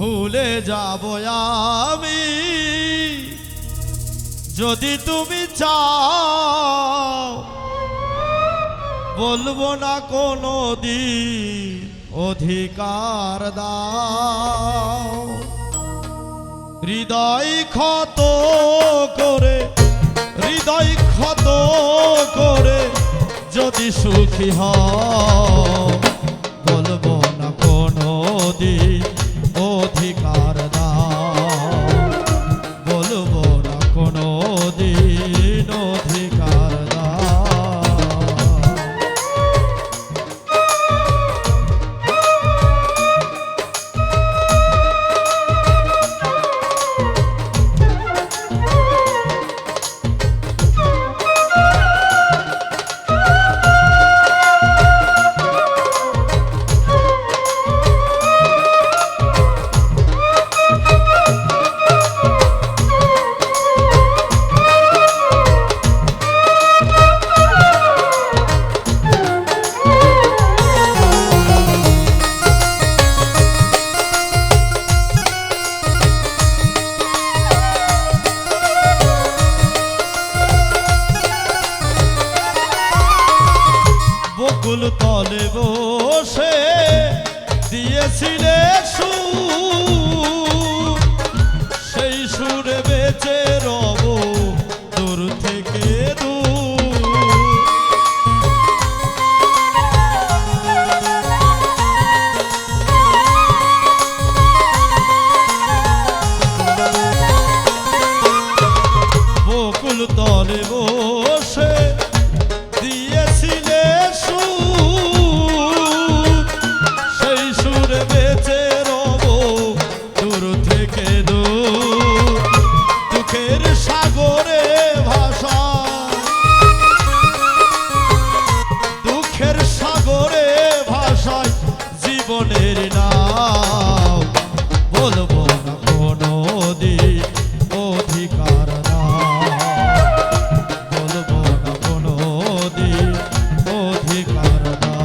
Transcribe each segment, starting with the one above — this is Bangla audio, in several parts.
ভুলে যাব আমি যদি তুমি চাও, বলবো না কোনো দিন অধিকার দাও। হৃদয় ক্ষত করে, হৃদয় ক্ষত করে যদি সুখী হও, বলবো না কোনো দিন অধিকার দাও, বলবো না কোনো দিন অধিকার দাও। বকুল তলে বসে দিয়েছিলে সুর, সেই সুরে বেঁচে রব দূর থেকে দূর। বকুল তলে বসে দিয়েছিলে সেই সুরে বেঁচে রব দূর থেকে দূর। দুঃখের সাগরে ভাষায়, দুঃখের সাগরে ভাষায় জীবনের নাও, বলবো না কোনো দিন অধিকার দাও, বলবো না কোনো দিন অধিকার দাও।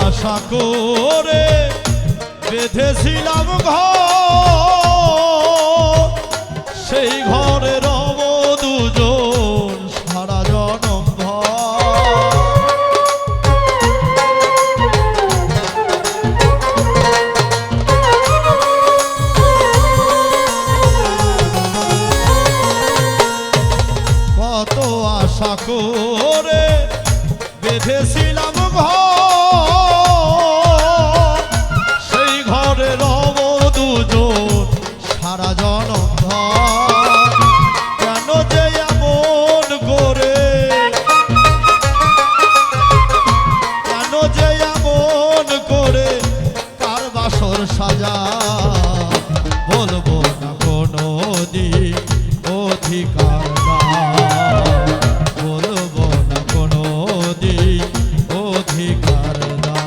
আশা করে বেঁধেছিলাম ঘর, সেই ঘরে রব দুজন সারা জনম ভর। কত আশা করে বেঁধেছিলাম ঘর, সারা জনম ধর। কেন যে এমন করে, কেন যে এমন করে কার বাসর সাজা, বলবো না কোনো দিন অধিকার দাও, বলবো না কোনো দিন অধিকার দাও।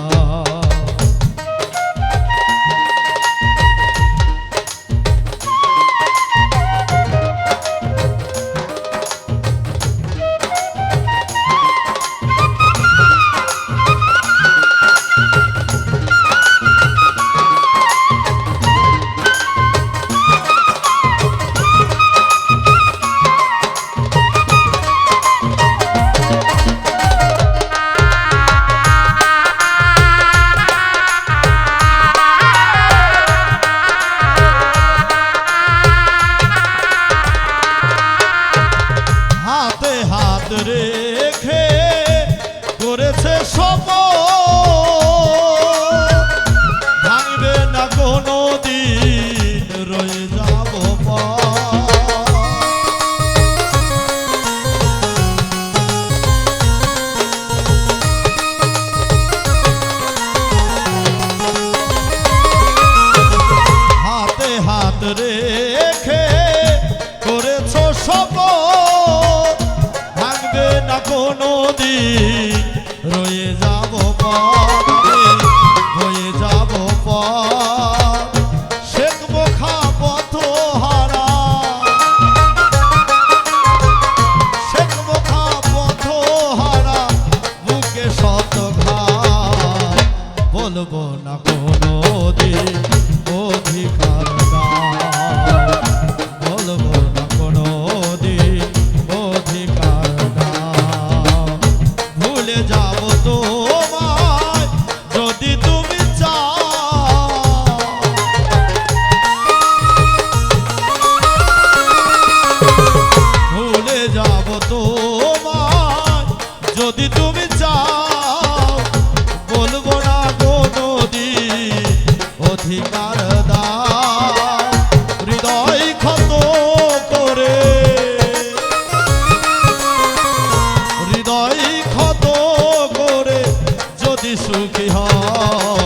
দিন রয়ে যাব পথে, হয়ে যাব পথ শেখ মোখা পথ হারা, শেখ মোখা পথ হারা বুকে শত ঘাত, বলবো না কোনো দিন অধিকার দাও, বলবো না কোনো দিন অধিকার দাও, ভুলে যাব তোমায় যদি তুমি চাও, ভুলে যাব তোমায় যদি তুমি চাও, বলবো না কোনো দিন অধিকার দাও, হৃদয় ক্ষত করে, হৃদয় ক্ষত করে যদি সুখী হও,